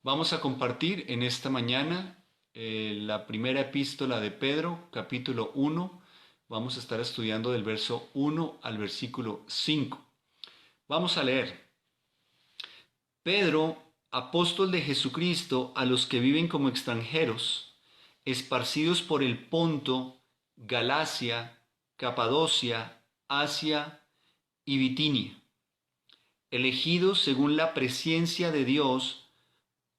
Vamos a compartir en esta mañana la primera epístola de Pedro, capítulo 1. Vamos a estar estudiando del verso 1 al versículo 5. Vamos a leer. Pedro, apóstol de Jesucristo, a los que viven como extranjeros, esparcidos por el Ponto, Galacia, Capadocia, Asia y Bitinia, elegidos según la presciencia de Dios,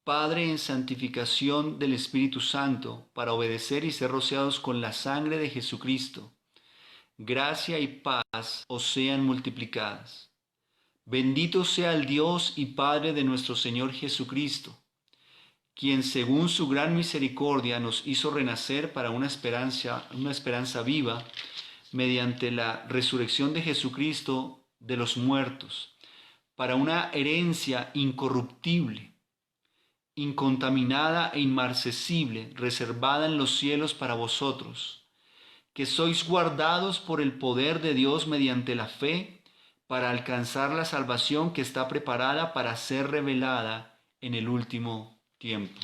Padre, en santificación del Espíritu Santo, para obedecer y ser rociados con la sangre de Jesucristo. Gracia y paz os sean multiplicadas. Bendito sea el Dios y Padre de nuestro Señor Jesucristo, quien según su gran misericordia nos hizo renacer para una esperanza viva, mediante la resurrección de Jesucristo de los muertos, para una herencia incorruptible, incontaminada e inmarcesible, reservada en los cielos para vosotros, que sois guardados por el poder de Dios mediante la fe, para alcanzar la salvación que está preparada para ser revelada en el último tiempo.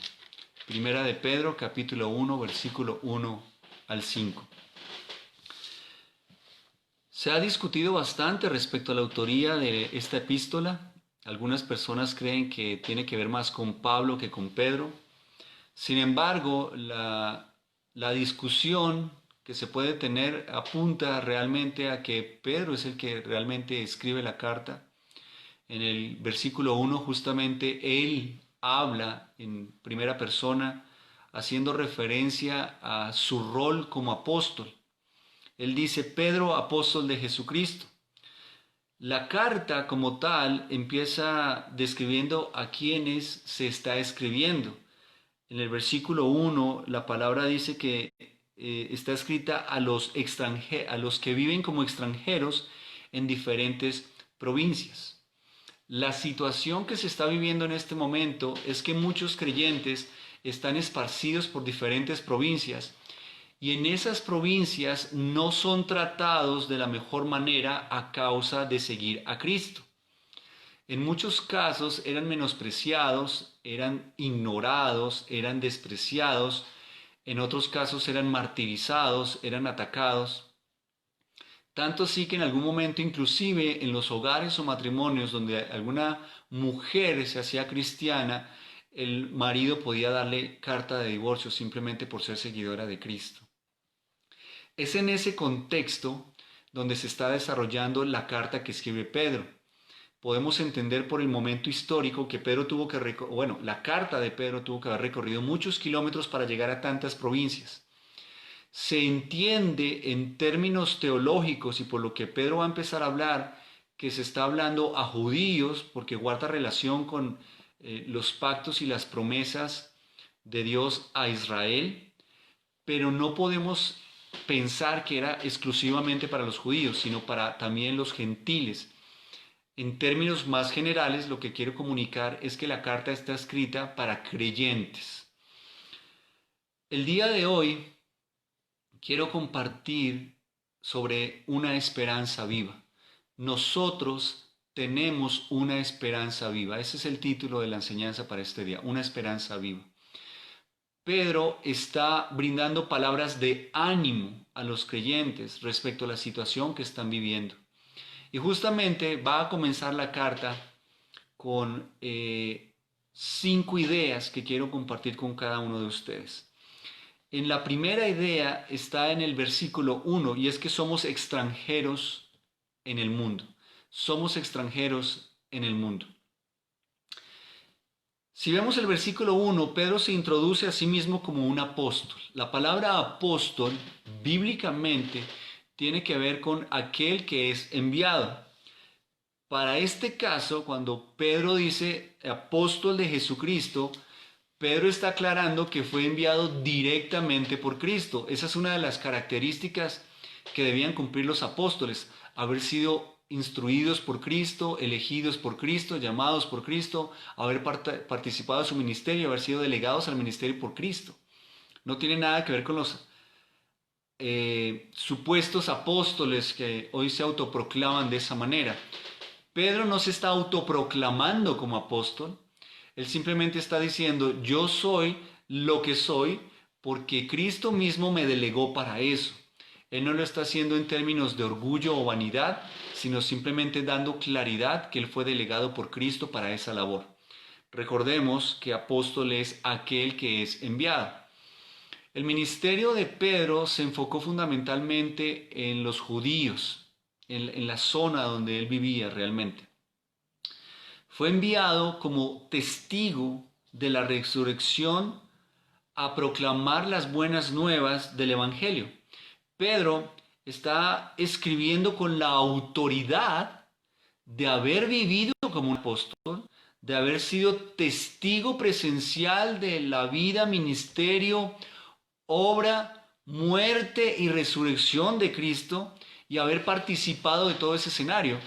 Primera de Pedro, capítulo 1, versículo 1 al 5. Se ha discutido bastante respecto a la autoría de esta epístola. Algunas personas creen que tiene que ver más con Pablo que con Pedro. Sin embargo, la discusión que se puede tener apunta realmente a que Pedro es el que realmente escribe la carta. En el versículo 1 justamente él habla en primera persona, haciendo referencia a su rol como apóstol. Él dice: Pedro, apóstol de Jesucristo. La carta como tal empieza describiendo a quienes se está escribiendo. En el versículo 1 la palabra dice que está escrita a los que viven como extranjeros en diferentes provincias. La situación que se está viviendo en este momento es que muchos creyentes están esparcidos por diferentes provincias y en esas provincias no son tratados de la mejor manera a causa de seguir a Cristo. En muchos casos eran menospreciados, eran ignorados, eran despreciados, en otros casos eran martirizados, eran atacados. Tanto así que en algún momento, inclusive en los hogares o matrimonios donde alguna mujer se hacía cristiana, el marido podía darle carta de divorcio simplemente por ser seguidora de Cristo. Es en ese contexto donde se está desarrollando la carta que escribe Pedro. Podemos entender por el momento histórico que la carta de Pedro tuvo que haber recorrido muchos kilómetros para llegar a tantas provincias. Se entiende en términos teológicos, y por lo que Pedro va a empezar a hablar, que se está hablando a judíos porque guarda relación con los pactos y las promesas de Dios a Israel, pero no podemos pensar que era exclusivamente para los judíos, sino para también los gentiles. En términos más generales, lo que quiero comunicar es que la carta está escrita para creyentes. El día de hoy quiero compartir sobre una esperanza viva. Nosotros tenemos una esperanza viva. Ese es el título de la enseñanza para este día, una esperanza viva. Pedro está brindando palabras de ánimo a los creyentes respecto a la situación que están viviendo. Y justamente va a comenzar la carta con 5 ideas que quiero compartir con cada uno de ustedes. En la primera idea está en el versículo 1 y es que somos extranjeros en el mundo. Somos extranjeros en el mundo. Si vemos el versículo 1, Pedro se introduce a sí mismo como un apóstol. La palabra apóstol, bíblicamente, tiene que ver con aquel que es enviado. Para este caso, cuando Pedro dice apóstol de Jesucristo, Pedro está aclarando que fue enviado directamente por Cristo. Esa es una de las características que debían cumplir los apóstoles, haber sido instruidos por Cristo, elegidos por Cristo, llamados por Cristo, haber participado en su ministerio, haber sido delegados al ministerio por Cristo. No tiene nada que ver con los supuestos apóstoles que hoy se autoproclaman de esa manera. Pedro no se está autoproclamando como apóstol. Él simplemente está diciendo, yo soy lo que soy porque Cristo mismo me delegó para eso. Él no lo está haciendo en términos de orgullo o vanidad, sino simplemente dando claridad que Él fue delegado por Cristo para esa labor. Recordemos que apóstol es aquel que es enviado. El ministerio de Pedro se enfocó fundamentalmente en los judíos, en la zona donde él vivía realmente. Fue enviado como testigo de la resurrección a proclamar las buenas nuevas del Evangelio. Pedro está escribiendo con la autoridad de haber vivido como un apóstol, de haber sido testigo presencial de la vida, ministerio, obra, muerte y resurrección de Cristo y haber participado de todo ese escenario.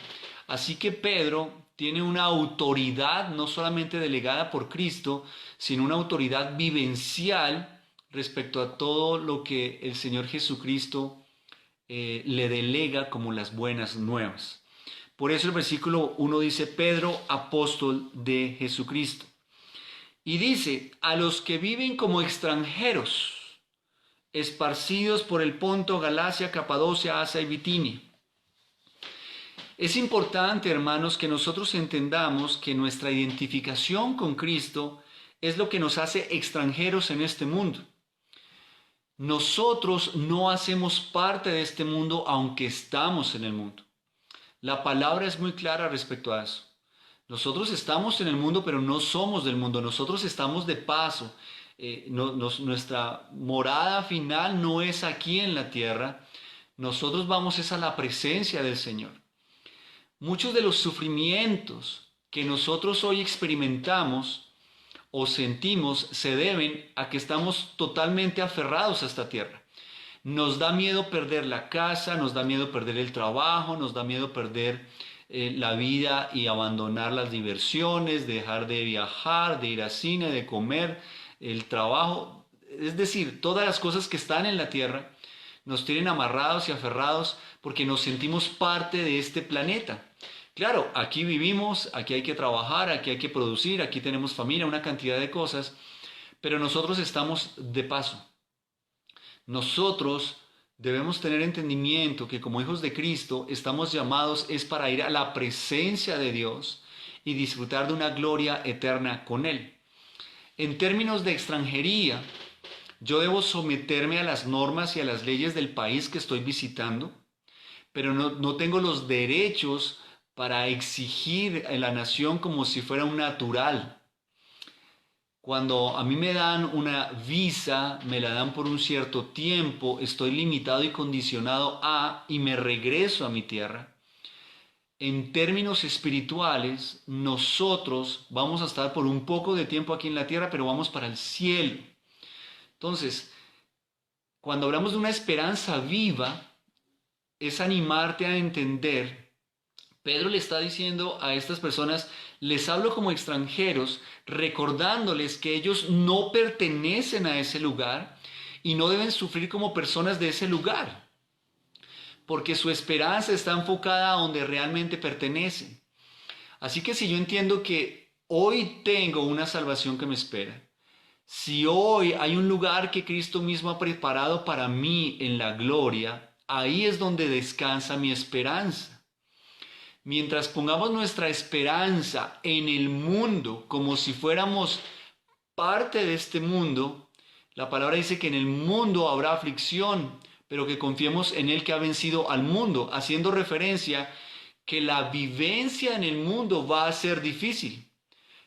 Así que Pedro tiene una autoridad no solamente delegada por Cristo, sino una autoridad vivencial respecto a todo lo que el Señor Jesucristo le delega como las buenas nuevas. Por eso el versículo 1 dice, Pedro, apóstol de Jesucristo. Y dice, a los que viven como extranjeros, esparcidos por el Ponto, Galacia, Capadocia, Asia y Bitinia. Es importante, hermanos, que nosotros entendamos que nuestra identificación con Cristo es lo que nos hace extranjeros en este mundo. Nosotros no hacemos parte de este mundo aunque estamos en el mundo. La palabra es muy clara respecto a eso. Nosotros estamos en el mundo, pero no somos del mundo. Nosotros estamos de paso. Nuestra morada final no es aquí en la tierra. Nosotros vamos es a la presencia del Señor. Muchos de los sufrimientos que nosotros hoy experimentamos o sentimos se deben a que estamos totalmente aferrados a esta tierra. Nos da miedo perder la casa, nos da miedo perder el trabajo, nos da miedo perder la vida y abandonar las diversiones, dejar de viajar, de ir al cine, de comer, el trabajo. Es decir, todas las cosas que están en la tierra nos tienen amarrados y aferrados porque nos sentimos parte de este planeta. Claro, aquí vivimos, aquí hay que trabajar, aquí hay que producir, aquí tenemos familia, una cantidad de cosas, pero nosotros estamos de paso. Nosotros debemos tener entendimiento que como hijos de Cristo estamos llamados es para ir a la presencia de Dios y disfrutar de una gloria eterna con Él. En términos de extranjería, yo debo someterme a las normas y a las leyes del país que estoy visitando, pero no tengo los derechos para exigir a la nación como si fuera un natural. Cuando a mí me dan una visa, me la dan por un cierto tiempo, estoy limitado y condicionado y me regreso a mi tierra. En términos espirituales, nosotros vamos a estar por un poco de tiempo aquí en la tierra, pero vamos para el cielo. Entonces, cuando hablamos de una esperanza viva, es animarte a entender. Pedro le está diciendo a estas personas, les hablo como extranjeros, recordándoles que ellos no pertenecen a ese lugar y no deben sufrir como personas de ese lugar, porque su esperanza está enfocada a donde realmente pertenecen. Así que si yo entiendo que hoy tengo una salvación que me espera, si hoy hay un lugar que Cristo mismo ha preparado para mí en la gloria, ahí es donde descansa mi esperanza. Mientras pongamos nuestra esperanza en el mundo como si fuéramos parte de este mundo, la palabra dice que en el mundo habrá aflicción, pero que confiemos en Él que ha vencido al mundo, haciendo referencia que la vivencia en el mundo va a ser difícil,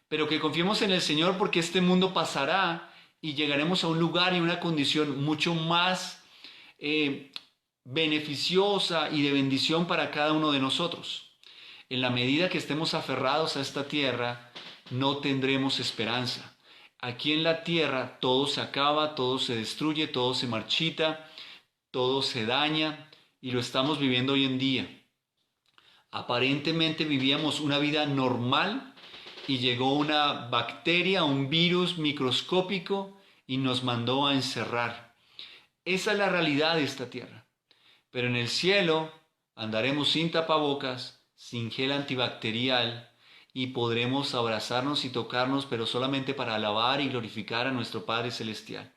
pero que confiemos en el Señor porque este mundo pasará y llegaremos a un lugar y una condición mucho más beneficiosa y de bendición para cada uno de nosotros. En la medida que estemos aferrados a esta tierra, no tendremos esperanza. Aquí en la tierra todo se acaba, todo se destruye, todo se marchita, todo se daña y lo estamos viviendo hoy en día. Aparentemente vivíamos una vida normal y llegó una bacteria, un virus microscópico y nos mandó a encerrar. Esa es la realidad de esta tierra. Pero en el cielo andaremos sin tapabocas, sin gel antibacterial y podremos abrazarnos y tocarnos, pero solamente para alabar y glorificar a nuestro Padre Celestial.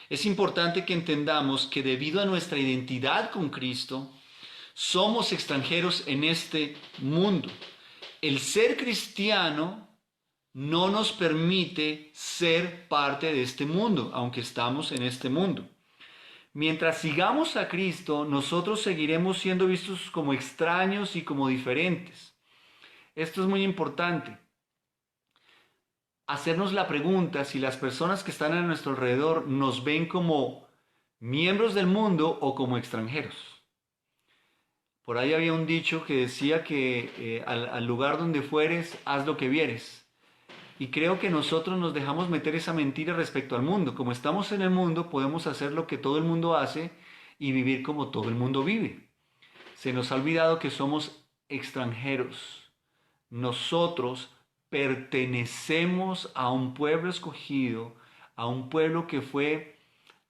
Es importante que entendamos que debido a nuestra identidad con Cristo, somos extranjeros en este mundo. El ser cristiano no nos permite ser parte de este mundo, aunque estamos en este mundo. Mientras sigamos a Cristo, nosotros seguiremos siendo vistos como extraños y como diferentes. Esto es muy importante. Hacernos la pregunta si las personas que están a nuestro alrededor nos ven como miembros del mundo o como extranjeros. Por ahí había un dicho que decía que al lugar donde fueres, haz lo que vieres. Y creo que nosotros nos dejamos meter esa mentira respecto al mundo. Como estamos en el mundo, podemos hacer lo que todo el mundo hace y vivir como todo el mundo vive. Se nos ha olvidado que somos extranjeros. Nosotros pertenecemos a un pueblo escogido, a un pueblo que fue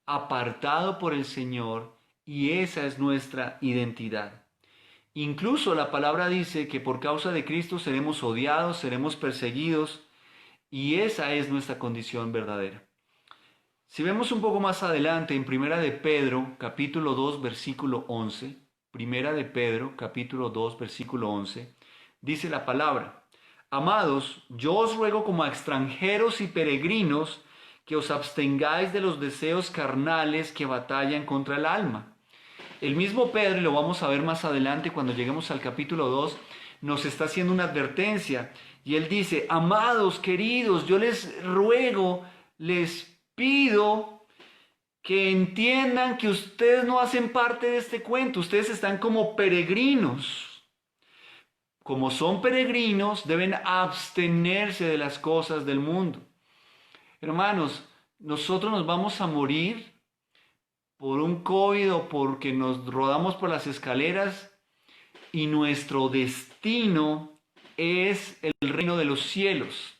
apartado por el Señor, y esa es nuestra identidad. Incluso la palabra dice que por causa de Cristo seremos odiados, seremos perseguidos, y esa es nuestra condición verdadera. Si vemos un poco más adelante en Primera de Pedro, capítulo 2, versículo 11, Primera de Pedro, capítulo 2, versículo 11, dice la palabra: Amados, yo os ruego como a extranjeros y peregrinos que os abstengáis de los deseos carnales que batallan contra el alma. El mismo Pedro, y lo vamos a ver más adelante cuando lleguemos al capítulo 2, nos está haciendo una advertencia. Y él dice: amados, queridos, yo les ruego, les pido que entiendan que ustedes no hacen parte de este cuento. Ustedes están como peregrinos. Como son peregrinos, deben abstenerse de las cosas del mundo. Hermanos, nosotros nos vamos a morir por un COVID o porque nos rodamos por las escaleras, y nuestro destino es el reino de los cielos.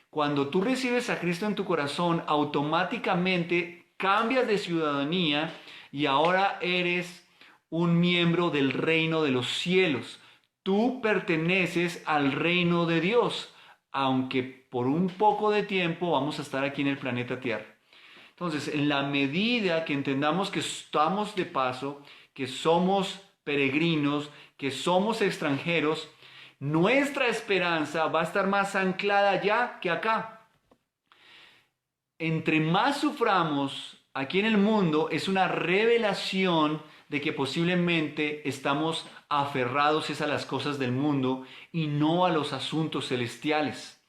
Cuando tú recibes a Cristo en tu corazón, automáticamente cambias de ciudadanía y ahora eres un miembro del reino de los cielos. Tú perteneces al reino de Dios, aunque por un poco de tiempo vamos a estar aquí en el planeta Tierra. Entonces, en la medida que entendamos que estamos de paso, que somos peregrinos, que somos extranjeros, nuestra esperanza va a estar más anclada allá que acá. Entre más suframos aquí en el mundo, es una revelación de que posiblemente estamos aferrados a las cosas del mundo y no a los asuntos celestiales.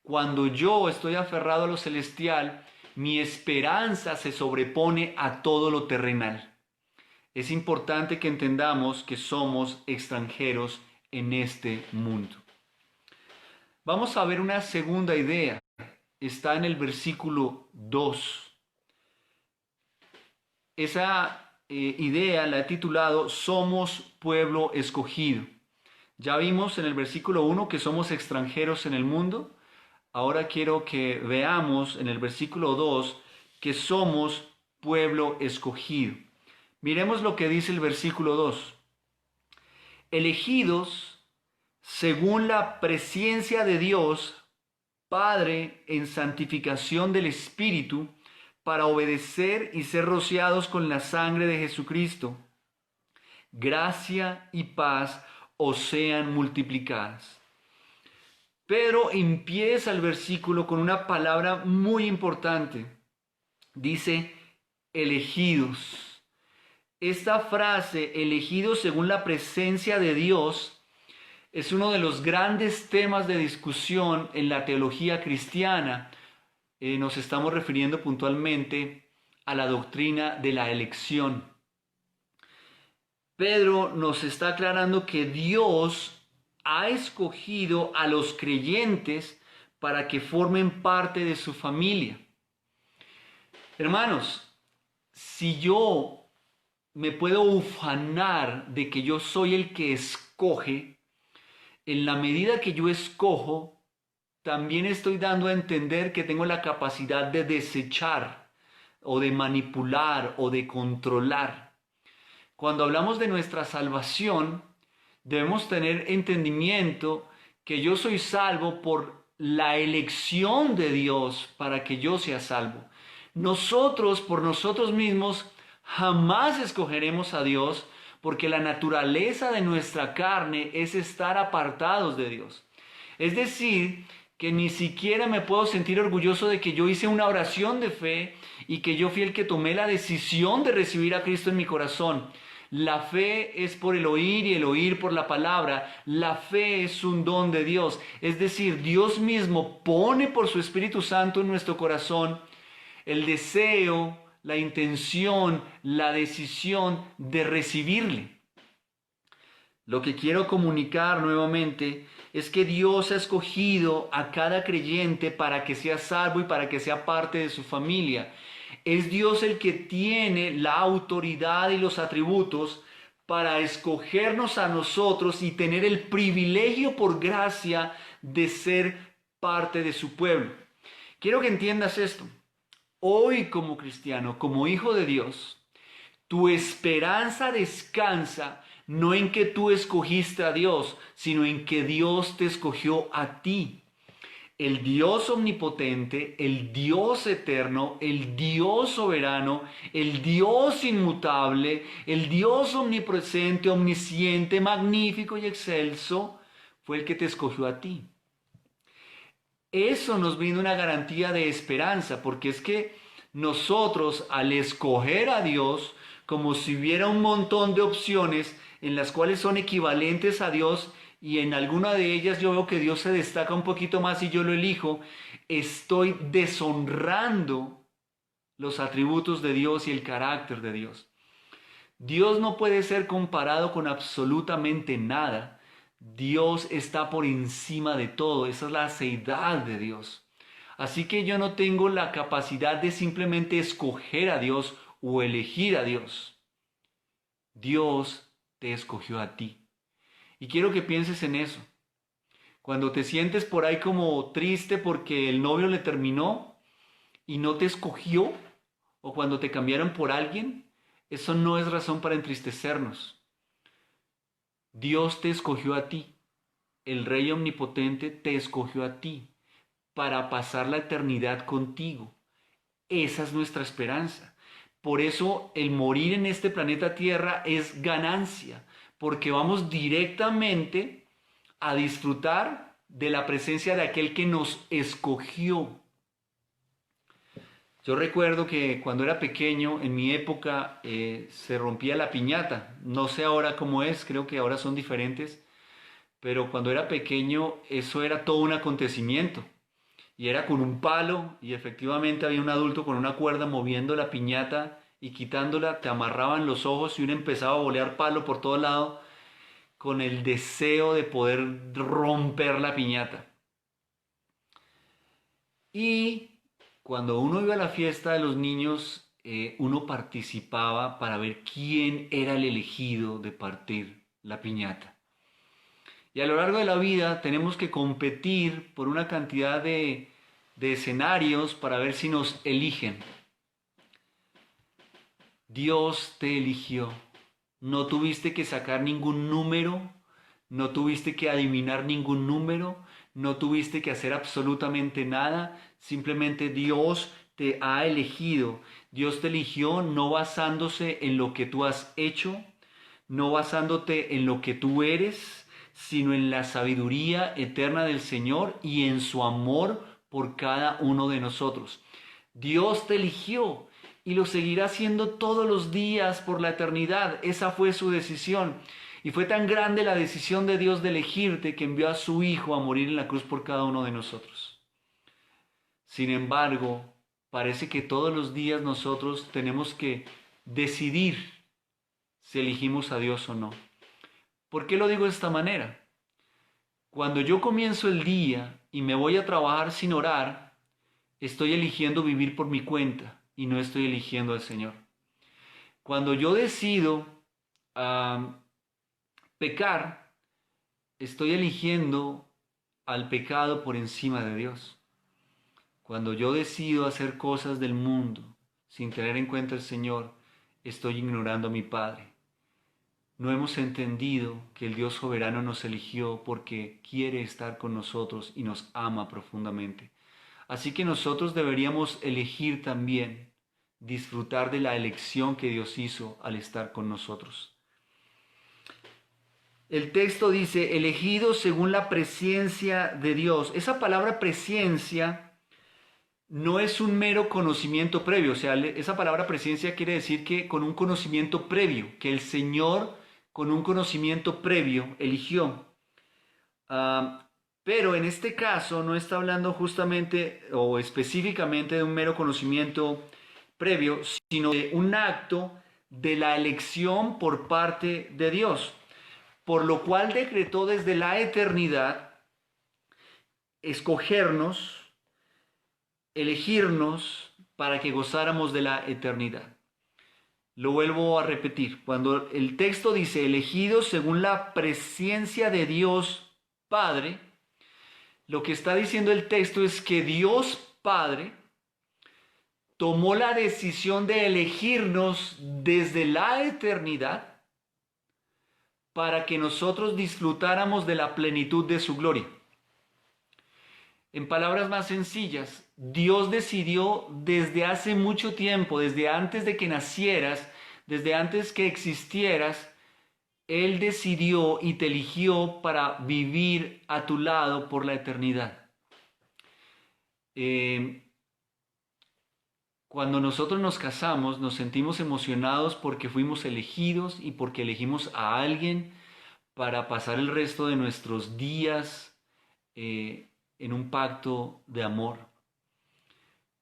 Cuando yo estoy aferrado a lo celestial, mi esperanza se sobrepone a todo lo terrenal. Es importante que entendamos que somos extranjeros en este mundo. Vamos a ver una segunda idea. Está en el versículo 2. Esa idea la he titulado Somos pueblo escogido. Ya vimos en el versículo 1 que somos extranjeros en el mundo. Ahora quiero que veamos en el versículo 2 que somos pueblo escogido. Miremos lo que dice el versículo 2. Elegidos según la presciencia de Dios, Padre, en santificación del Espíritu, para obedecer y ser rociados con la sangre de Jesucristo. Gracia y paz os sean multiplicadas. Pedro empieza el versículo con una palabra muy importante. Dice, elegidos. Esta frase, elegidos según la presencia de Dios, es uno de los grandes temas de discusión en la teología cristiana. Nos estamos refiriendo puntualmente a la doctrina de la elección. Pedro nos está aclarando que Dios ha escogido a los creyentes para que formen parte de su familia. Hermanos, si yo me puedo ufanar de que yo soy el que escoge, en la medida que yo escojo, también estoy dando a entender que tengo la capacidad de desechar o de manipular o de controlar. Cuando hablamos de nuestra salvación, debemos tener entendimiento que yo soy salvo por la elección de Dios para que yo sea salvo. Nosotros, por nosotros mismos, jamás escogeremos a Dios porque la naturaleza de nuestra carne es estar apartados de Dios. Es decir, que ni siquiera me puedo sentir orgulloso de que yo hice una oración de fe y que yo fui el que tomé la decisión de recibir a Cristo en mi corazón. La fe es por el oír y el oír por la palabra. La fe es un don de Dios. Es decir, Dios mismo pone por su Espíritu Santo en nuestro corazón el deseo, la intención, la decisión de recibirle. Lo que quiero comunicar nuevamente es que Dios ha escogido a cada creyente para que sea salvo y para que sea parte de su familia. Es Dios el que tiene la autoridad y los atributos para escogernos a nosotros y tener el privilegio por gracia de ser parte de su pueblo. Quiero que entiendas esto. Hoy como cristiano, como hijo de Dios, tu esperanza descansa no en que tú escogiste a Dios, sino en que Dios te escogió a ti. El Dios omnipotente, el Dios eterno, el Dios soberano, el Dios inmutable, el Dios omnipresente, omnisciente, magnífico y excelso, fue el que te escogió a ti. Eso nos brinda una garantía de esperanza, porque es que nosotros al escoger a Dios, como si hubiera un montón de opciones en las cuales son equivalentes a Dios, y en alguna de ellas yo veo que Dios se destaca un poquito más y yo lo elijo, estoy deshonrando los atributos de Dios y el carácter de Dios. Dios no puede ser comparado con absolutamente nada. Dios está por encima de todo. Esa es la seidad de Dios. Así que yo no tengo la capacidad de simplemente escoger a Dios o elegir a Dios. Dios te escogió a ti. Y quiero que pienses en eso. Cuando te sientes por ahí como triste porque el novio le terminó y no te escogió, o cuando te cambiaron por alguien, eso no es razón para entristecernos. Dios te escogió a ti. El Rey Omnipotente te escogió a ti para pasar la eternidad contigo. Esa es nuestra esperanza. Por eso el morir en este planeta Tierra es ganancia, porque vamos directamente a disfrutar de la presencia de aquel que nos escogió. Yo recuerdo que cuando era pequeño, en mi época, se rompía la piñata. No sé ahora cómo es, creo que ahora son diferentes, pero cuando era pequeño eso era todo un acontecimiento. Y era con un palo y efectivamente había un adulto con una cuerda moviendo la piñata y quitándola, te amarraban los ojos y uno empezaba a bolear palo por todo lado con el deseo de poder romper la piñata. Y cuando uno iba a la fiesta de los niños, uno participaba para ver quién era el elegido de partir la piñata. Y a lo largo de la vida tenemos que competir por una cantidad de escenarios para ver si nos eligen. Dios te eligió. No tuviste que sacar ningún número, no tuviste que adivinar ningún número, no tuviste que hacer absolutamente nada. Simplemente Dios te ha elegido. Dios te eligió no basándose en lo que tú has hecho, no basándote en lo que tú eres, sino en la sabiduría eterna del Señor y en su amor por cada uno de nosotros. Dios te eligió y lo seguirá haciendo todos los días por la eternidad. Esa fue su decisión. Y fue tan grande la decisión de Dios de elegirte que envió a su Hijo a morir en la cruz por cada uno de nosotros. Sin embargo, parece que todos los días nosotros tenemos que decidir si elegimos a Dios o no. ¿Por qué lo digo de esta manera? Cuando yo comienzo el día y me voy a trabajar sin orar, estoy eligiendo vivir por mi cuenta y no estoy eligiendo al Señor. Cuando yo decido pecar, estoy eligiendo al pecado por encima de Dios. Cuando yo decido hacer cosas del mundo sin tener en cuenta al Señor, estoy ignorando a mi Padre. no hemos entendido que el Dios soberano nos eligió porque quiere estar con nosotros y nos ama profundamente. Así que nosotros deberíamos elegir también disfrutar de la elección que Dios hizo al estar con nosotros. El texto dice, elegidos según la presciencia de Dios. Esa palabra presciencia no es un mero conocimiento previo. O sea, esa palabra presciencia quiere decir que con un conocimiento previo, que el Señor con un conocimiento previo eligió. Pero en este caso no está hablando justamente o específicamente de un mero conocimiento previo, sino de un acto de la elección por parte de Dios, por lo cual decretó desde la eternidad escogernos, elegirnos para que gozáramos de la eternidad. Lo vuelvo a repetir, cuando el texto dice elegidos según la presciencia de Dios Padre, lo que está diciendo el texto es que Dios Padre tomó la decisión de elegirnos desde la eternidad para que nosotros disfrutáramos de la plenitud de su gloria. En palabras más sencillas, Dios decidió desde hace mucho tiempo, desde antes de que nacieras, desde antes que existieras, Él decidió y te eligió para vivir a tu lado por la eternidad. Cuando nosotros nos casamos, nos sentimos emocionados porque fuimos elegidos y porque elegimos a alguien para pasar el resto de nuestros días en un pacto de amor.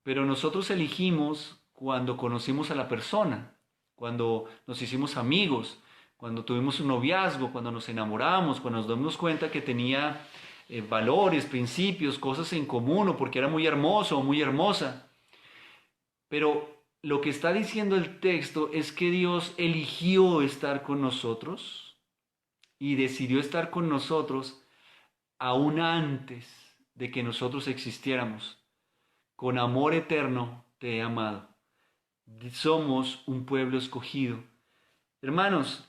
Pero nosotros elegimos cuando conocimos a la persona, cuando nos hicimos amigos, cuando tuvimos un noviazgo, cuando nos enamoramos, cuando nos dimos cuenta que tenía valores, principios, cosas en común, o porque era muy hermoso o muy hermosa. Pero lo que está diciendo el texto es que Dios eligió estar con nosotros y decidió estar con nosotros aún antes de que nosotros existiéramos. Con amor eterno te he amado. Somos un pueblo escogido. Hermanos,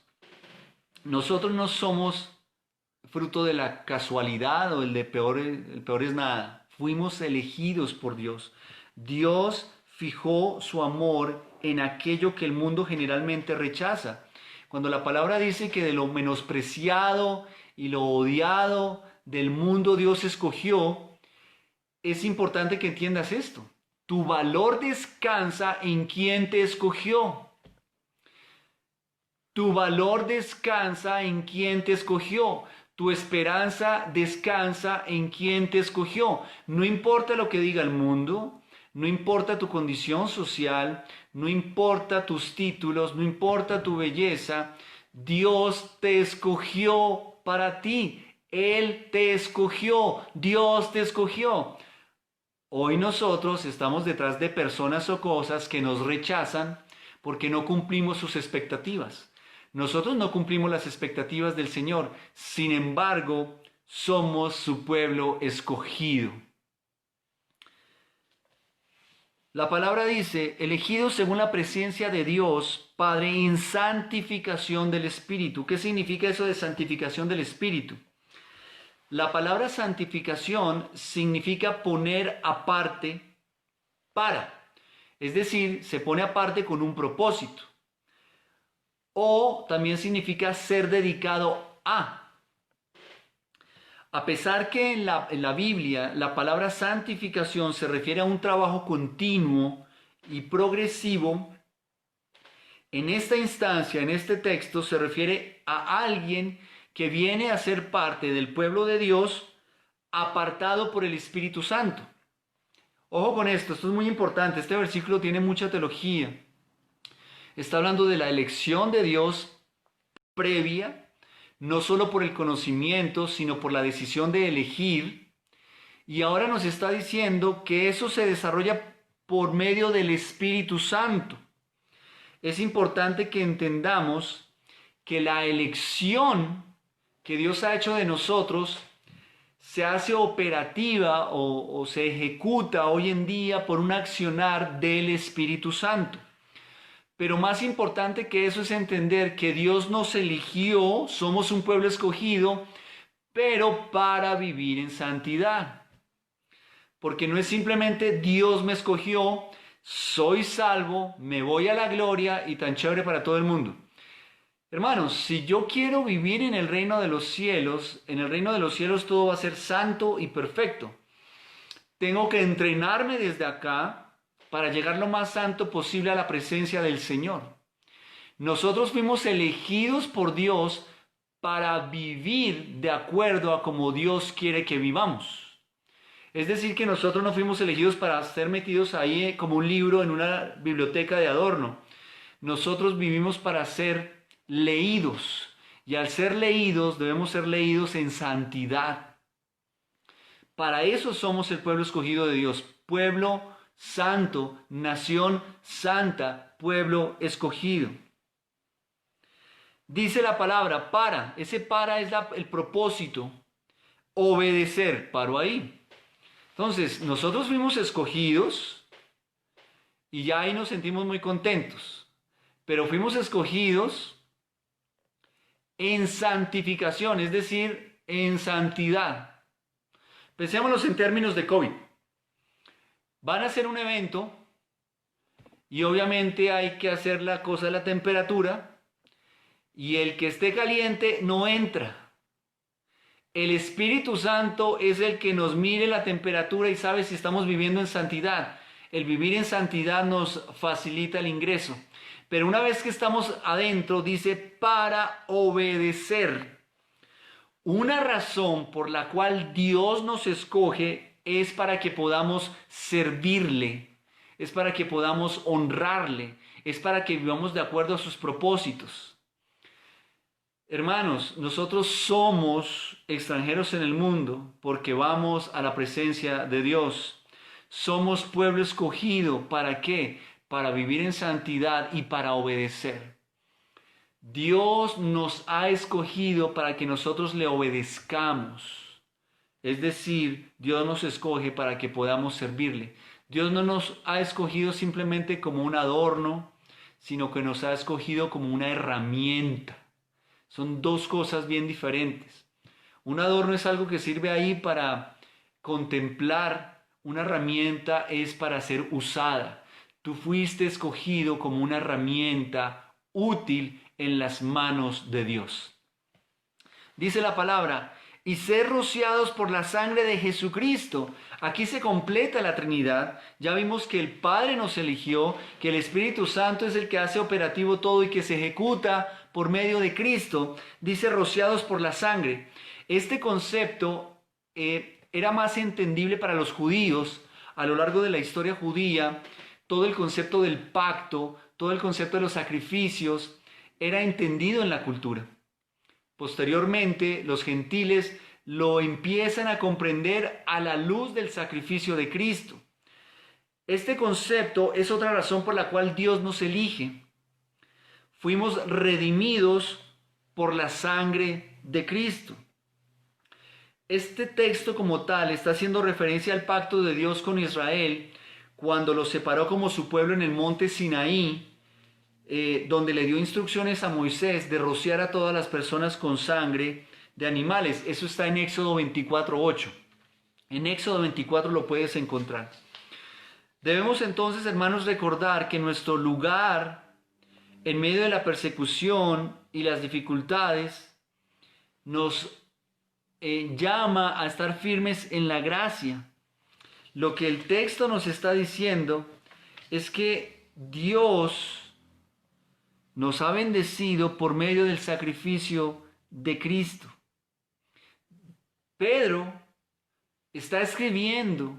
nosotros no somos fruto de la casualidad o el peor es nada. Fuimos elegidos por Dios. Dios fijó su amor en aquello que el mundo generalmente rechaza. Cuando la palabra dice que de lo menospreciado y lo odiado del mundo Dios escogió, es importante que entiendas esto. Tu valor descansa en quien te escogió. Tu valor descansa en quien te escogió. Tu esperanza descansa en quien te escogió. No importa lo que diga el mundo, no importa tu condición social, no importa tus títulos, no importa tu belleza, Dios te escogió para ti. Él te escogió, Dios te escogió. Hoy nosotros estamos detrás de personas o cosas que nos rechazan porque no cumplimos sus expectativas. Nosotros no cumplimos las expectativas del Señor, sin embargo, somos su pueblo escogido. La palabra dice, elegidos según la presencia de Dios, Padre, en santificación del Espíritu. ¿Qué significa eso de santificación del Espíritu? La palabra santificación significa poner aparte para. Es decir, se pone aparte con un propósito. O también significa ser dedicado a. A pesar que en la Biblia la palabra santificación se refiere a un trabajo continuo y progresivo, en esta instancia, en este texto, se refiere a alguien que viene a ser parte del pueblo de Dios apartado por el Espíritu Santo. Ojo con esto es muy importante, este versículo tiene mucha teología. Está hablando de la elección de Dios previa, no solo por el conocimiento, sino por la decisión de elegir. Y ahora nos está diciendo que eso se desarrolla por medio del Espíritu Santo. Es importante que entendamos que la elección que Dios ha hecho de nosotros se hace operativa o se ejecuta hoy en día por un accionar del Espíritu Santo. Pero más importante que eso es entender que Dios nos eligió, somos un pueblo escogido, pero para vivir en santidad. Porque no es simplemente Dios me escogió, soy salvo, me voy a la gloria y tan chévere para todo el mundo. Hermanos, si yo quiero vivir en el reino de los cielos, en el reino de los cielos todo va a ser santo y perfecto. Tengo que entrenarme desde acá para llegar lo más santo posible a la presencia del Señor. Nosotros fuimos elegidos por Dios para vivir de acuerdo a como Dios quiere que vivamos. Es decir, que nosotros no fuimos elegidos para ser metidos ahí como un libro en una biblioteca de adorno. Nosotros vivimos para ser leídos. Y al ser leídos, debemos ser leídos en santidad. Para eso somos el pueblo escogido de Dios. Pueblo santo, nación santa, pueblo escogido. Dice la palabra para. Ese para es el propósito. Obedecer. Paro ahí. Entonces, nosotros fuimos escogidos y ya ahí nos sentimos muy contentos. Pero fuimos escogidos en santificación, es decir, en santidad. Pensémoslo en términos de COVID. Van a hacer un evento y obviamente hay que hacer la cosa de la temperatura y el que esté caliente no entra. El Espíritu Santo es el que nos mide la temperatura y sabe si estamos viviendo en santidad. El vivir en santidad nos facilita el ingreso. Pero una vez que estamos adentro, dice para obedecer. Una razón por la cual Dios nos escoge es para que podamos servirle, es para que podamos honrarle, es para que vivamos de acuerdo a sus propósitos. Hermanos, nosotros somos extranjeros en el mundo porque vamos a la presencia de Dios. Somos pueblo escogido. ¿Para qué? Para vivir en santidad y para obedecer. Dios nos ha escogido para que nosotros le obedezcamos. Es decir, Dios nos escoge para que podamos servirle. Dios no nos ha escogido simplemente como un adorno, sino que nos ha escogido como una herramienta. Son dos cosas bien diferentes. Un adorno es algo que sirve ahí para contemplar. Una herramienta es para ser usada. Tú fuiste escogido como una herramienta útil en las manos de Dios. Dice la palabra, y ser rociados por la sangre de Jesucristo. Aquí se completa la Trinidad. Ya vimos que el Padre nos eligió, que el Espíritu Santo es el que hace operativo todo y que se ejecuta por medio de Cristo. Dice rociados por la sangre. Este concepto era más entendible para los judíos a lo largo de la historia judía. Todo el concepto del pacto, todo el concepto de los sacrificios era entendido en la cultura. Posteriormente, los gentiles lo empiezan a comprender a la luz del sacrificio de Cristo. Este concepto es otra razón por la cual Dios nos elige. Fuimos redimidos por la sangre de Cristo. Este texto como tal está haciendo referencia al pacto de Dios con Israel cuando los separó como su pueblo en el monte Sinaí, donde le dio instrucciones a Moisés de rociar a todas las personas con sangre de animales. Eso está en Éxodo 24:8. En Éxodo 24 lo puedes encontrar. Debemos entonces, hermanos, recordar que nuestro lugar en medio de la persecución y las dificultades nos llama a estar firmes en la gracia. Lo que el texto nos está diciendo es que Dios nos ha bendecido por medio del sacrificio de Cristo. Pedro está escribiendo,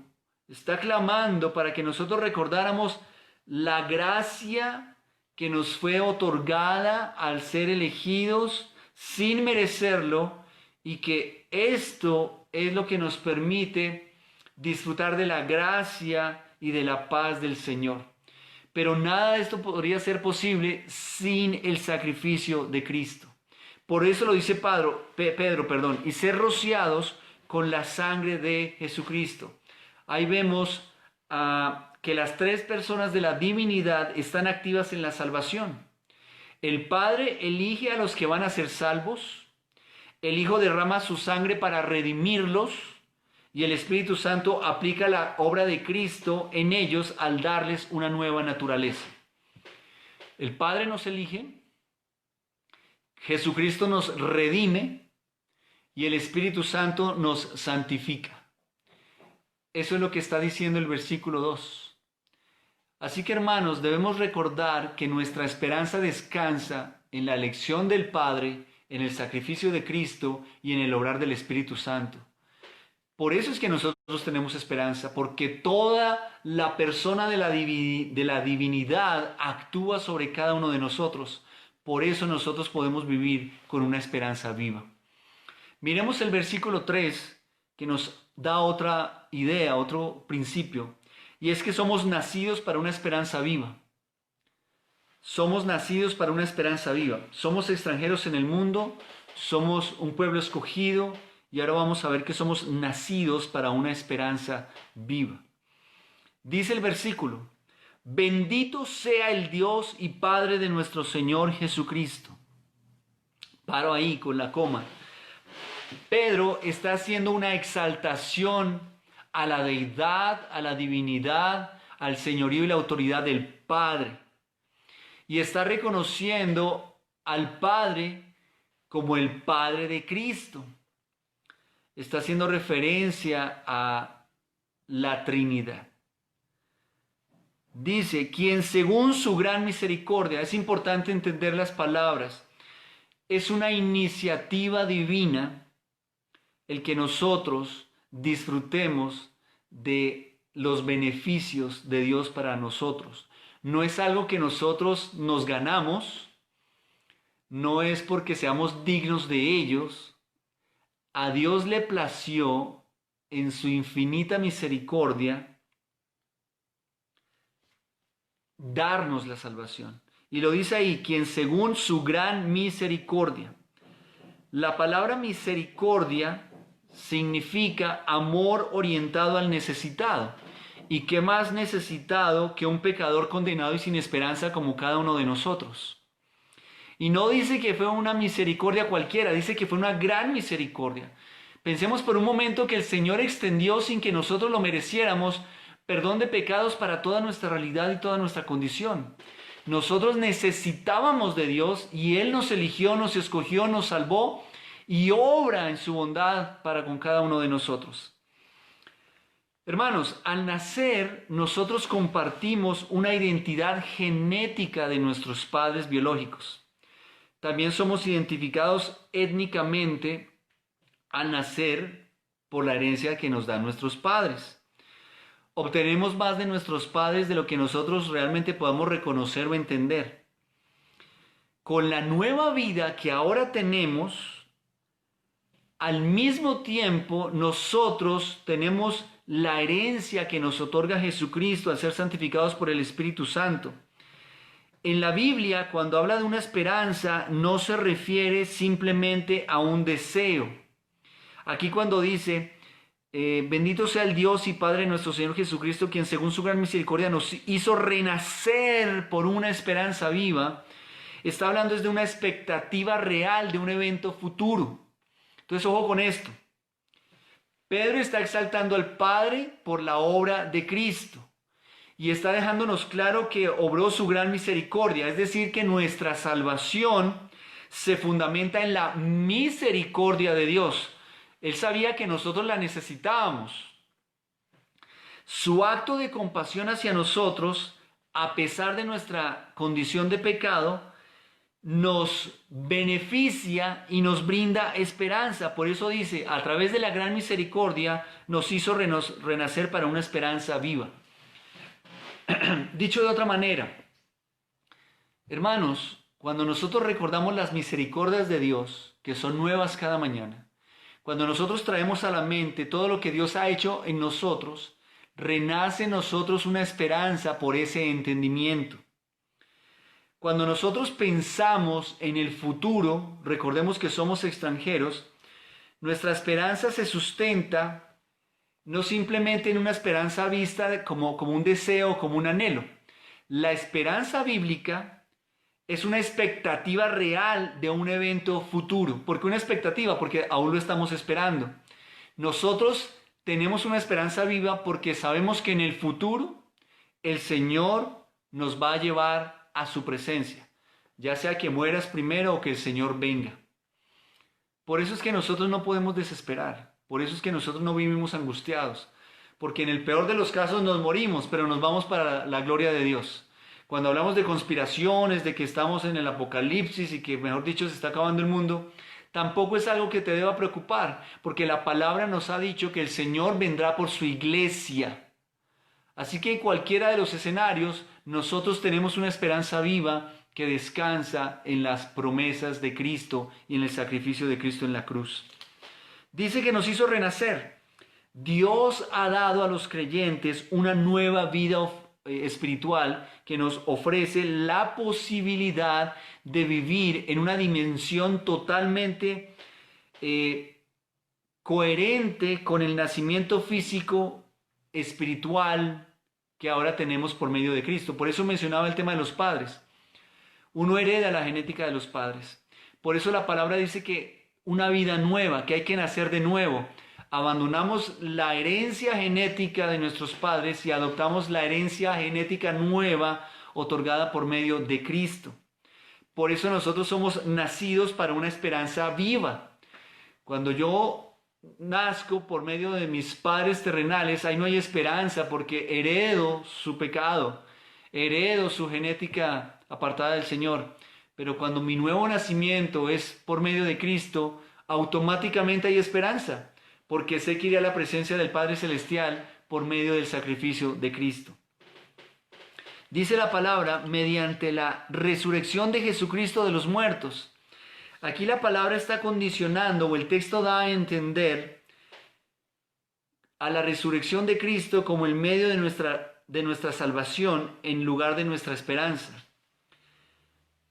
está clamando para que nosotros recordáramos la gracia que nos fue otorgada al ser elegidos sin merecerlo y que esto es lo que nos permite disfrutar de la gracia y de la paz del Señor. Pero nada de esto podría ser posible sin el sacrificio de Cristo. Por eso lo dice Pedro, y ser rociados con la sangre de Jesucristo. Ahí vemos a que las tres personas de la divinidad están activas en la salvación. El Padre elige a los que van a ser salvos, el Hijo derrama su sangre para redimirlos y el Espíritu Santo aplica la obra de Cristo en ellos al darles una nueva naturaleza. El Padre nos elige, Jesucristo nos redime y el Espíritu Santo nos santifica. Eso es lo que está diciendo el versículo 2. Así que, hermanos, debemos recordar que nuestra esperanza descansa en la elección del Padre, en el sacrificio de Cristo y en el obrar del Espíritu Santo. Por eso es que nosotros tenemos esperanza, porque toda la persona de la divinidad actúa sobre cada uno de nosotros. Por eso nosotros podemos vivir con una esperanza viva. Miremos el versículo 3, que nos da otra idea, otro principio, y es que somos nacidos para una esperanza viva. Somos nacidos para una esperanza viva. Somos extranjeros en el mundo, somos un pueblo escogido, y ahora vamos a ver que somos nacidos para una esperanza viva. Dice el versículo: bendito sea el Dios y Padre de nuestro Señor Jesucristo. Paro ahí con la coma. Pedro está haciendo una exaltación a la deidad, a la divinidad, al señorío y la autoridad del Padre. Y está reconociendo al Padre como el Padre de Cristo. Está haciendo referencia a la Trinidad. Dice, quien según su gran misericordia, es importante entender las palabras, es una iniciativa divina el que nosotros disfrutemos de los beneficios de Dios para nosotros. No es algo que nosotros nos ganamos, no es porque seamos dignos de ellos. A Dios le plació en su infinita misericordia darnos la salvación. Y lo dice ahí, quien según su gran misericordia. La palabra misericordia significa amor orientado al necesitado. ¿Y qué más necesitado que un pecador condenado y sin esperanza como cada uno de nosotros? Y no dice que fue una misericordia cualquiera, dice que fue una gran misericordia. Pensemos por un momento que el Señor extendió sin que nosotros lo mereciéramos perdón de pecados para toda nuestra realidad y toda nuestra condición. Nosotros necesitábamos de Dios y Él nos eligió, nos escogió, nos salvó y obra en su bondad para con cada uno de nosotros. Hermanos, al nacer nosotros compartimos una identidad genética de nuestros padres biológicos. También somos identificados étnicamente al nacer por la herencia que nos dan nuestros padres. Obtenemos más de nuestros padres de lo que nosotros realmente podamos reconocer o entender. Con la nueva vida que ahora tenemos, al mismo tiempo nosotros tenemos la herencia que nos otorga Jesucristo al ser santificados por el Espíritu Santo. En la Biblia, cuando habla de una esperanza, no se refiere simplemente a un deseo. Aquí cuando dice, bendito sea el Dios y Padre de nuestro Señor Jesucristo, quien según su gran misericordia nos hizo renacer por una esperanza viva, está hablando desde una expectativa real de un evento futuro. Entonces, ojo con esto. Pedro está exaltando al Padre por la obra de Cristo. Y está dejándonos claro que obró su gran misericordia, es decir, que nuestra salvación se fundamenta en la misericordia de Dios. Él sabía que nosotros la necesitábamos. Su acto de compasión hacia nosotros, a pesar de nuestra condición de pecado, nos beneficia y nos brinda esperanza. Por eso dice, a través de la gran misericordia nos hizo renacer para una esperanza viva. Dicho de otra manera, hermanos, cuando nosotros recordamos las misericordias de Dios, que son nuevas cada mañana, cuando nosotros traemos a la mente todo lo que Dios ha hecho en nosotros, renace en nosotros una esperanza por ese entendimiento. Cuando nosotros pensamos en el futuro, recordemos que somos extranjeros, nuestra esperanza se sustenta no simplemente en una esperanza vista como un deseo, como un anhelo. La esperanza bíblica es una expectativa real de un evento futuro. ¿Por qué una expectativa? Porque aún lo estamos esperando. Nosotros tenemos una esperanza viva porque sabemos que en el futuro el Señor nos va a llevar a su presencia, ya sea que mueras primero o que el Señor venga. Por eso es que nosotros no podemos desesperar, por eso es que nosotros no vivimos angustiados, porque en el peor de los casos nos morimos, pero nos vamos para la gloria de Dios. Cuando hablamos de conspiraciones, de que estamos en el apocalipsis y que, mejor dicho, se está acabando el mundo, tampoco es algo que te deba preocupar, porque la palabra nos ha dicho que el Señor vendrá por su iglesia. Así que en cualquiera de los escenarios, nosotros tenemos una esperanza viva que descansa en las promesas de Cristo y en el sacrificio de Cristo en la cruz. Dice que nos hizo renacer. Dios ha dado a los creyentes una nueva vida espiritual que nos ofrece la posibilidad de vivir en una dimensión totalmente coherente con el nacimiento físico, espiritual que ahora tenemos por medio de Cristo. Por eso mencionaba el tema de los padres. Uno hereda la genética de los padres. Por eso la palabra dice que una vida nueva, que hay que nacer de nuevo. Abandonamos la herencia genética de nuestros padres y adoptamos la herencia genética nueva otorgada por medio de Cristo. Por eso nosotros somos nacidos para una esperanza viva. Cuando yo nazco por medio de mis padres terrenales, ahí no hay esperanza porque heredo su pecado, heredo su genética apartada del Señor. Pero cuando mi nuevo nacimiento es por medio de Cristo, automáticamente hay esperanza, porque sé que iré a la presencia del Padre Celestial por medio del sacrificio de Cristo. Dice la palabra, mediante la resurrección de Jesucristo de los muertos. Aquí la palabra está condicionando, o el texto da a entender a la resurrección de Cristo como el medio de nuestra salvación en lugar de nuestra esperanza.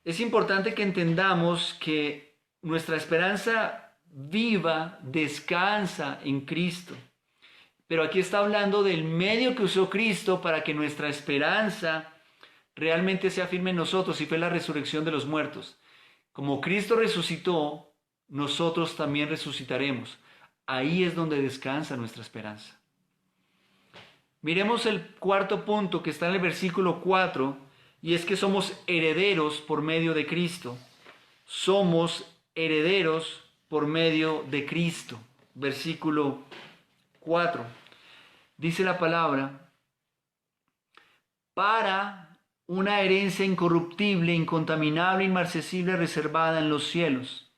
Es importante que entendamos que nuestra esperanza viva descansa en Cristo. Pero aquí está hablando del medio que usó Cristo para que nuestra esperanza realmente sea firme en nosotros, y fue la resurrección de los muertos. Como Cristo resucitó, nosotros también resucitaremos. Ahí es donde descansa nuestra esperanza. Miremos el cuarto punto que está en el versículo 4, y es que somos herederos por medio de Cristo. Somos herederos por medio de Cristo. Versículo 4. Dice la palabra, para una herencia incorruptible, incontaminable, inmarcesible, reservada en los cielos.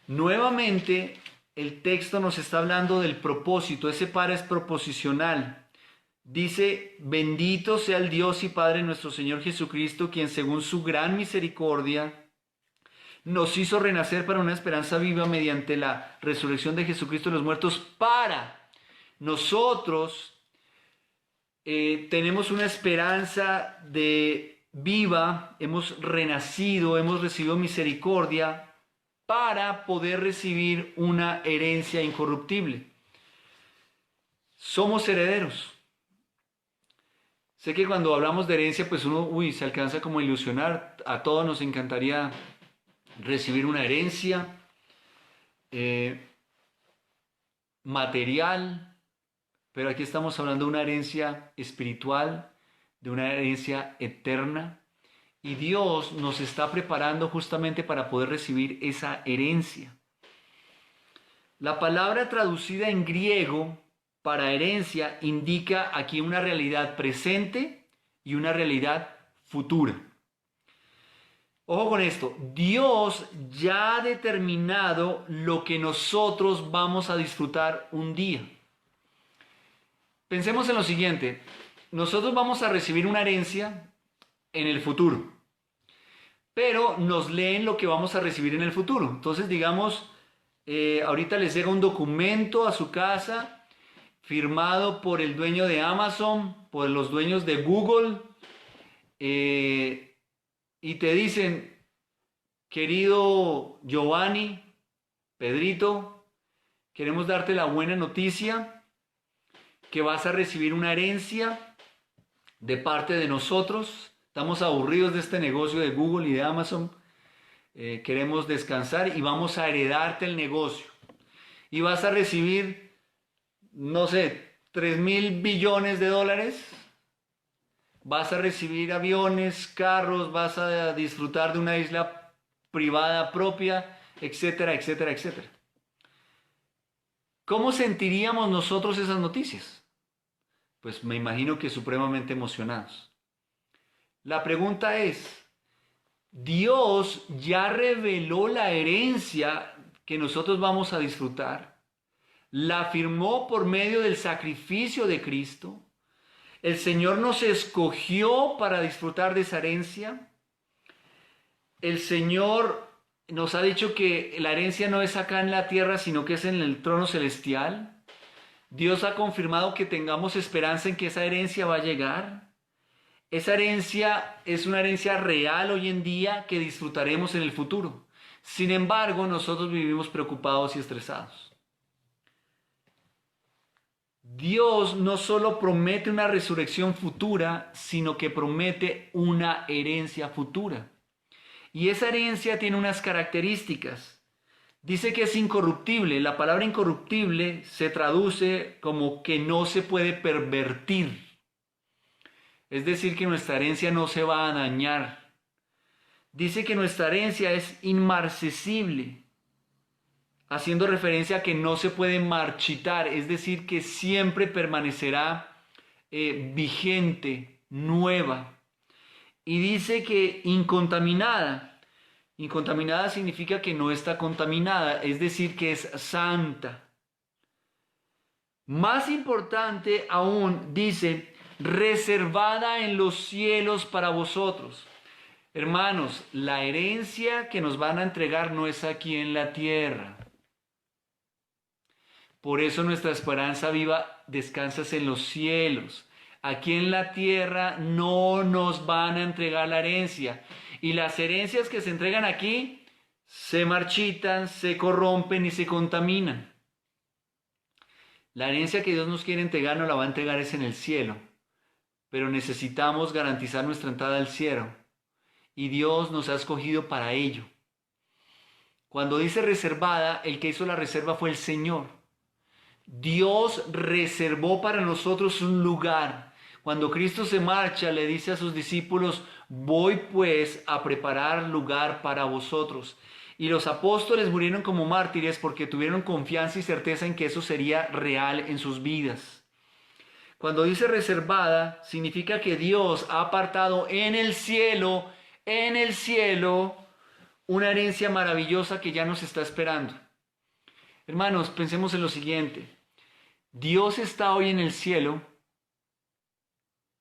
Nuevamente, el texto nos está hablando del propósito. Ese para es proposicional. Dice, bendito sea el Dios y Padre nuestro Señor Jesucristo, quien según su gran misericordia nos hizo renacer para una esperanza viva mediante la resurrección de Jesucristo de los muertos. Para nosotros tenemos una esperanza de viva, hemos renacido, hemos recibido misericordia para poder recibir una herencia incorruptible. Somos herederos. Sé que cuando hablamos de herencia, pues uno se alcanza como a ilusionar. A todos nos encantaría recibir una herencia material, pero aquí estamos hablando de una herencia espiritual, de una herencia eterna, y Dios nos está preparando justamente para poder recibir esa herencia. La palabra traducida en griego para herencia indica aquí una realidad presente y una realidad futura. Ojo con esto, Dios ya ha determinado lo que nosotros vamos a disfrutar un día. Pensemos en lo siguiente, nosotros vamos a recibir una herencia en el futuro, pero nos leen lo que vamos a recibir en el futuro. Entonces, digamos, ahorita les llega un documento a su casa firmado por el dueño de Amazon, por los dueños de Google, y te dicen, querido Giovanni, Pedrito, queremos darte la buena noticia. que vas a recibir una herencia de parte de nosotros. Estamos aburridos de este negocio de Google y de Amazon. Queremos descansar y vamos a heredarte el negocio. Y vas a recibir, no sé, 3.000 billones de dólares. Vas a recibir aviones, carros, vas a disfrutar de una isla privada propia, etcétera, etcétera, etcétera. ¿Cómo sentiríamos nosotros esas noticias? Pues me imagino que supremamente emocionados. La pregunta es, ¿Dios ya reveló la herencia que nosotros vamos a disfrutar? ¿La firmó por medio del sacrificio de Cristo? ¿El Señor nos escogió para disfrutar de esa herencia? El Señor nos ha dicho que la herencia no es acá en la tierra, sino que es en el trono celestial. Dios ha confirmado que tengamos esperanza en que esa herencia va a llegar. Esa herencia es una herencia real hoy en día que disfrutaremos en el futuro. Sin embargo, nosotros vivimos preocupados y estresados. Dios no solo promete una resurrección futura, sino que promete una herencia futura. Y esa herencia tiene unas características. Dice que es incorruptible. La palabra incorruptible se traduce como que no se puede pervertir. Es decir, que nuestra herencia no se va a dañar. Dice que nuestra herencia es inmarcesible, haciendo referencia a que no se puede marchitar, es decir, que siempre permanecerá vigente, nueva. Y dice que incontaminada. Incontaminada significa que no está contaminada, es decir, que es santa. Más importante aún, dice, reservada en los cielos para vosotros. Hermanos, la herencia que nos van a entregar no es aquí en la tierra. Por eso nuestra esperanza viva descansa en los cielos. Aquí en la tierra no nos van a entregar la herencia. Y las herencias que se entregan aquí se marchitan, se corrompen y se contaminan. La herencia que Dios nos quiere entregar nos la va a entregar es en el cielo. Pero necesitamos garantizar nuestra entrada al cielo. Y Dios nos ha escogido para ello. Cuando dice reservada, el que hizo la reserva fue el Señor. Dios reservó para nosotros un lugar. Cuando Cristo se marcha, le dice a sus discípulos, voy pues a preparar lugar para vosotros. Y los apóstoles murieron como mártires porque tuvieron confianza y certeza en que eso sería real en sus vidas. Cuando dice reservada, significa que Dios ha apartado en el cielo, una herencia maravillosa que ya nos está esperando. Hermanos, pensemos en lo siguiente. Dios está hoy en el cielo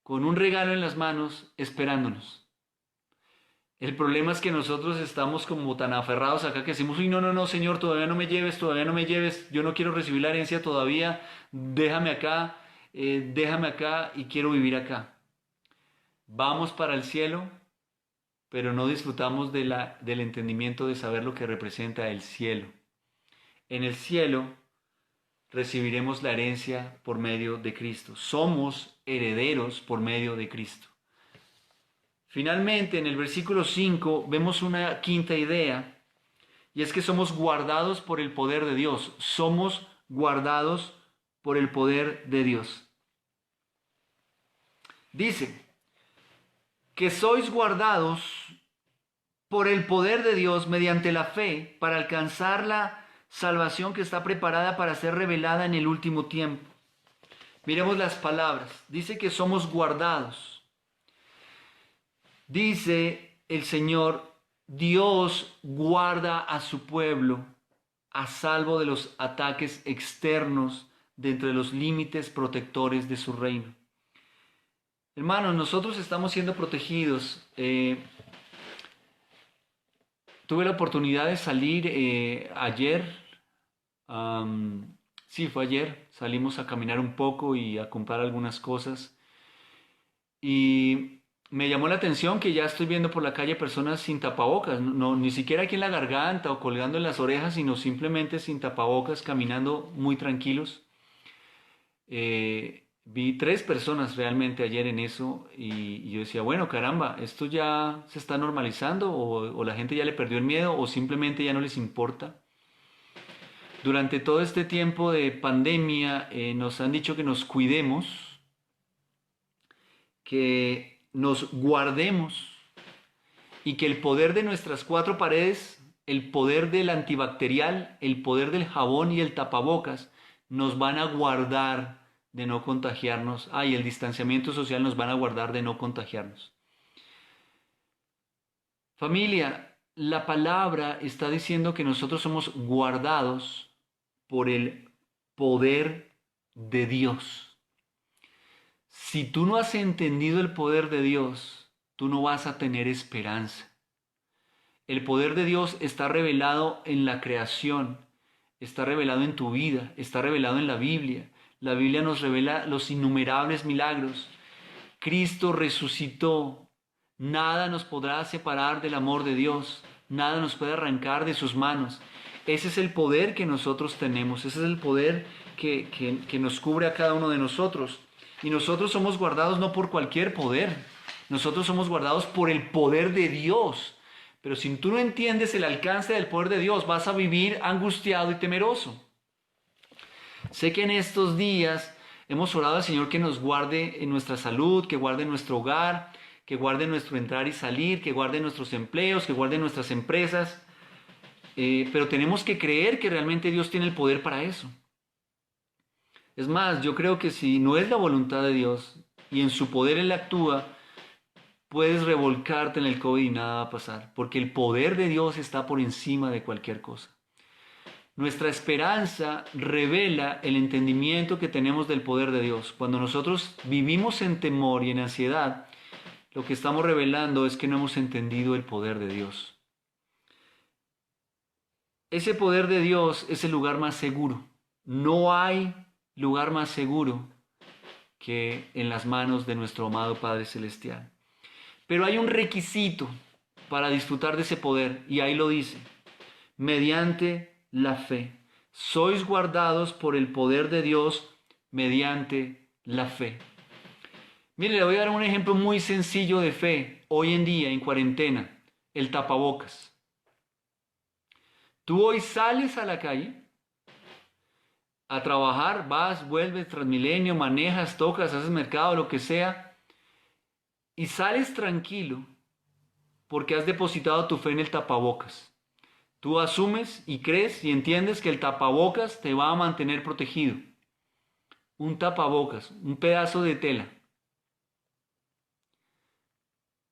con un regalo en las manos esperándonos. El problema es que nosotros estamos como tan aferrados acá que decimos, uy, no, Señor, todavía no me lleves, yo no quiero recibir la herencia todavía, déjame acá y quiero vivir acá. Vamos para el cielo, pero no disfrutamos del entendimiento de saber lo que representa el cielo. En el cielo recibiremos la herencia por medio de Cristo. Somos herederos por medio de Cristo. Finalmente, en el versículo 5 vemos una quinta idea, y es que somos guardados por el poder de Dios. Somos guardados por el poder de Dios. Dice que sois guardados por el poder de Dios mediante la fe para alcanzar la salvación que está preparada para ser revelada en el último tiempo. Miremos las palabras. Dice que somos guardados. Dice el Señor, Dios guarda a su pueblo a salvo de los ataques externos de entre los límites protectores de su reino. Hermanos, nosotros estamos siendo protegidos. Tuve la oportunidad de salir ayer. Sí, fue ayer. Salimos a caminar un poco y a comprar algunas cosas. Y me llamó la atención que ya estoy viendo por la calle personas sin tapabocas. No, ni siquiera aquí en la garganta o colgando en las orejas, sino simplemente sin tapabocas, caminando muy tranquilos. Vi 3 personas realmente ayer en eso y yo decía, bueno, caramba, esto ya se está normalizando o la gente ya le perdió el miedo o simplemente ya no les importa. Durante todo este tiempo de pandemia nos han dicho que nos cuidemos, que nos guardemos y que el poder de nuestras 4 paredes, el poder del antibacterial, el poder del jabón y el tapabocas nos van a guardar de no contagiarnos. Y el distanciamiento social nos van a guardar de no contagiarnos. Familia, la palabra está diciendo que nosotros somos guardados por el poder de Dios. Si tú no has entendido el poder de Dios, tú no vas a tener esperanza. El poder de Dios está revelado en la creación, está revelado en tu vida, está revelado en la Biblia. La Biblia nos revela los innumerables milagros. Cristo resucitó. Nada nos podrá separar del amor de Dios. Nada nos puede arrancar de sus manos. Ese es el poder que nosotros tenemos. Ese es el poder que nos cubre a cada uno de nosotros. Y nosotros somos guardados no por cualquier poder. Nosotros somos guardados por el poder de Dios. Pero si tú no entiendes el alcance del poder de Dios, vas a vivir angustiado y temeroso. Sé que en estos días hemos orado al Señor que nos guarde en nuestra salud, que guarde nuestro hogar, que guarde nuestro entrar y salir, que guarde nuestros empleos, que guarde nuestras empresas. Pero tenemos que creer que realmente Dios tiene el poder para eso. Es más, yo creo que si no es la voluntad de Dios y en su poder Él actúa, puedes revolcarte en el COVID y nada va a pasar, porque el poder de Dios está por encima de cualquier cosa. Nuestra esperanza revela el entendimiento que tenemos del poder de Dios. Cuando nosotros vivimos en temor y en ansiedad, lo que estamos revelando es que no hemos entendido el poder de Dios. Ese poder de Dios es el lugar más seguro. No hay lugar más seguro que en las manos de nuestro amado Padre Celestial. Pero hay un requisito para disfrutar de ese poder, y ahí lo dice: mediante la fe. Sois guardados por el poder de Dios mediante la fe. Mire, le voy a dar un ejemplo muy sencillo de fe hoy en día, en cuarentena: el tapabocas. Tú hoy sales a la calle a trabajar, vas, vuelves, Transmilenio, manejas, tocas, haces mercado, lo que sea, y sales tranquilo porque has depositado tu fe en el tapabocas. Tú asumes y crees y entiendes que el tapabocas te va a mantener protegido. Un tapabocas, un pedazo de tela.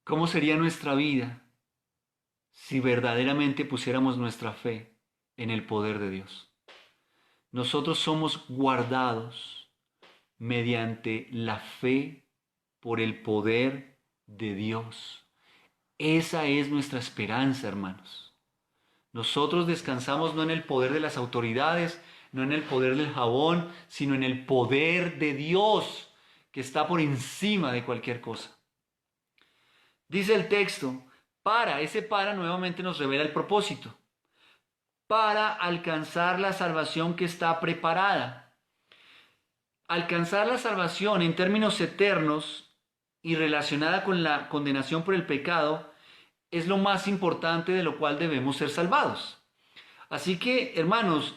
¿Cómo sería nuestra vida si verdaderamente pusiéramos nuestra fe en el poder de Dios? Nosotros somos guardados mediante la fe por el poder de Dios. Esa es nuestra esperanza, hermanos. Nosotros descansamos no en el poder de las autoridades, no en el poder del jabón, sino en el poder de Dios, que está por encima de cualquier cosa. Dice el texto, ese nuevamente nos revela el propósito: para alcanzar la salvación que está preparada. Alcanzar la salvación en términos eternos y relacionada con la condenación por el pecado es lo más importante de lo cual debemos ser salvados. Así que, hermanos,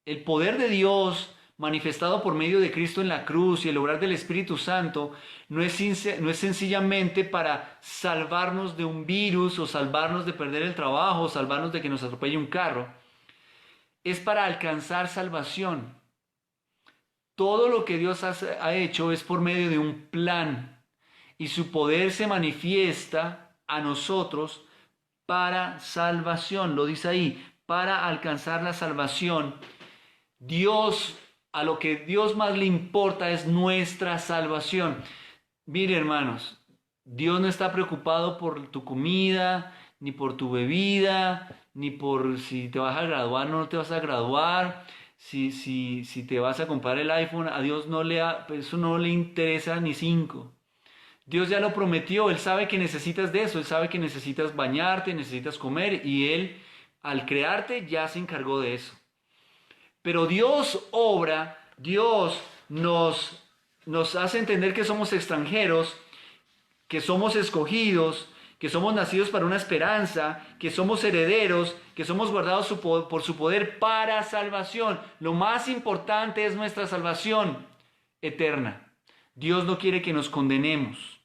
el poder de Dios manifestado por medio de Cristo en la cruz y el obrar del Espíritu Santo no es sencillamente para salvarnos de un virus o salvarnos de perder el trabajo o salvarnos de que nos atropelle un carro. Es para alcanzar salvación. Todo lo que Dios ha hecho es por medio de un plan, y su poder se manifiesta a nosotros para salvación. Lo dice ahí, para alcanzar la salvación. A lo que Dios más le importa es nuestra salvación. Mire, hermanos, Dios no está preocupado por tu comida, ni por tu bebida, ni por si te vas a graduar o no te vas a graduar, si te vas a comprar el iPhone. A Dios eso no le interesa ni 5. Dios ya lo prometió, Él sabe que necesitas de eso, Él sabe que necesitas bañarte, necesitas comer, y Él, al crearte, ya se encargó de eso. Pero Dios nos, nos hace entender que somos extranjeros, que somos escogidos, que somos nacidos para una esperanza, que somos herederos, que somos guardados por su poder para salvación. Lo más importante es nuestra salvación eterna. Dios no quiere que nos condenemos.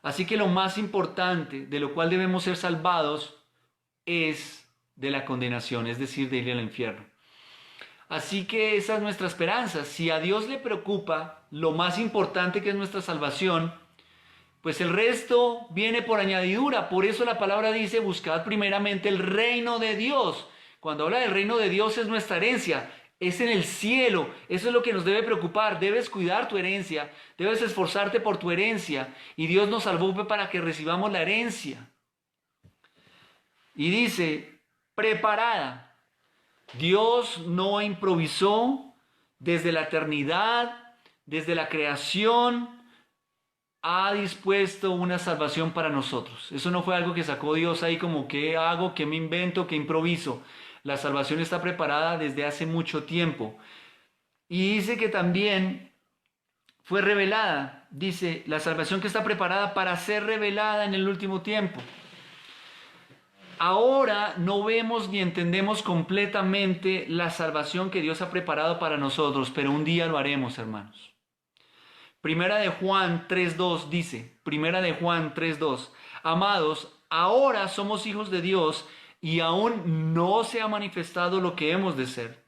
Así que lo más importante de lo cual debemos ser salvados es de la condenación, es decir, de ir al infierno. Así que esa es nuestra esperanza. Si a Dios le preocupa lo más importante que es nuestra salvación, pues el resto viene por añadidura. Por eso la palabra dice, buscad primeramente el reino de Dios. Cuando habla del reino de Dios es nuestra herencia, es en el cielo. Eso es lo que nos debe preocupar. Debes cuidar tu herencia, debes esforzarte por tu herencia. Y Dios nos salvó para que recibamos la herencia. Y dice, preparada. Dios no improvisó desde la eternidad, desde la creación, ha dispuesto una salvación para nosotros. Eso no fue algo que sacó Dios ahí como qué hago, qué me invento, qué improviso. La salvación está preparada desde hace mucho tiempo. Y dice que también fue revelada. Dice, la salvación que está preparada para ser revelada en el último tiempo. Ahora no vemos ni entendemos completamente la salvación que Dios ha preparado para nosotros, pero un día lo haremos, hermanos. Primera de Juan 3.2 dice, Primera de Juan 3.2, amados, ahora somos hijos de Dios y aún no se ha manifestado lo que hemos de ser,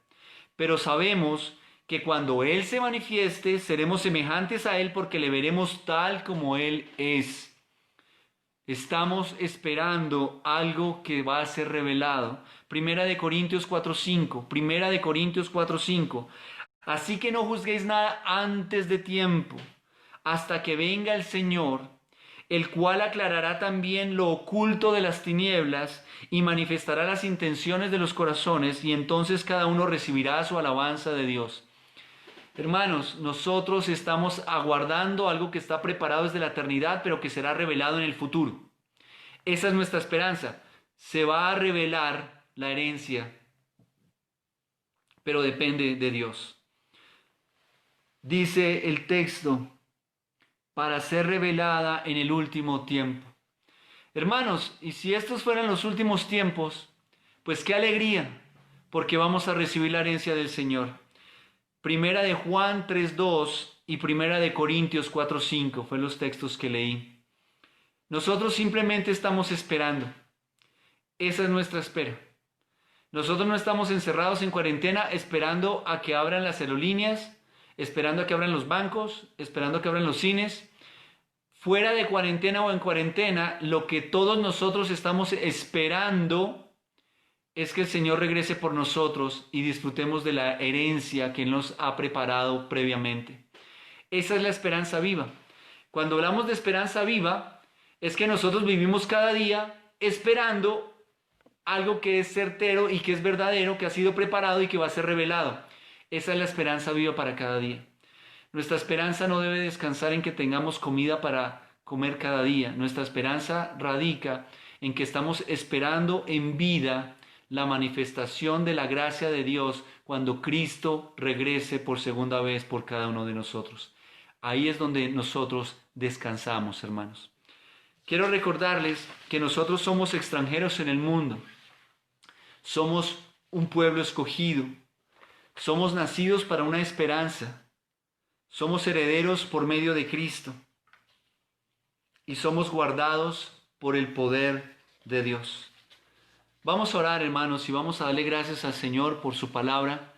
pero sabemos que cuando Él se manifieste seremos semejantes a Él porque le veremos tal como Él es. Estamos esperando algo que va a ser revelado. Primera de Corintios 4.5, Primera de Corintios 4.5. Así que no juzguéis nada antes de tiempo, hasta que venga el Señor, el cual aclarará también lo oculto de las tinieblas y manifestará las intenciones de los corazones, y entonces cada uno recibirá su alabanza de Dios. Hermanos, nosotros estamos aguardando algo que está preparado desde la eternidad, pero que será revelado en el futuro. Esa es nuestra esperanza. Se va a revelar la herencia, pero depende de Dios. Dice el texto, para ser revelada en el último tiempo. Hermanos, y si estos fueran los últimos tiempos, pues qué alegría, porque vamos a recibir la herencia del Señor. Primera de Juan 3.2 y Primera de Corintios 4.5 fue los textos que leí. Nosotros simplemente estamos esperando. Esa es nuestra espera. Nosotros no estamos encerrados en cuarentena esperando a que abran las aerolíneas, esperando a que abran los bancos, esperando a que abran los cines. Fuera de cuarentena o en cuarentena, lo que todos nosotros estamos esperando es que el Señor regrese por nosotros y disfrutemos de la herencia que Él nos ha preparado previamente. Esa es la esperanza viva. Cuando hablamos de esperanza viva, es que nosotros vivimos cada día esperando algo que es certero y que es verdadero, que ha sido preparado y que va a ser revelado. Esa es la esperanza viva para cada día. Nuestra esperanza no debe descansar en que tengamos comida para comer cada día. Nuestra esperanza radica en que estamos esperando en vida la manifestación de la gracia de Dios cuando Cristo regrese por segunda vez por cada uno de nosotros. Ahí es donde nosotros descansamos, hermanos. Quiero recordarles que nosotros somos extranjeros en el mundo. Somos un pueblo escogido. Somos nacidos para una esperanza. Somos herederos por medio de Cristo. Y somos guardados por el poder de Dios. Vamos a orar, hermanos, y vamos a darle gracias al Señor por su palabra.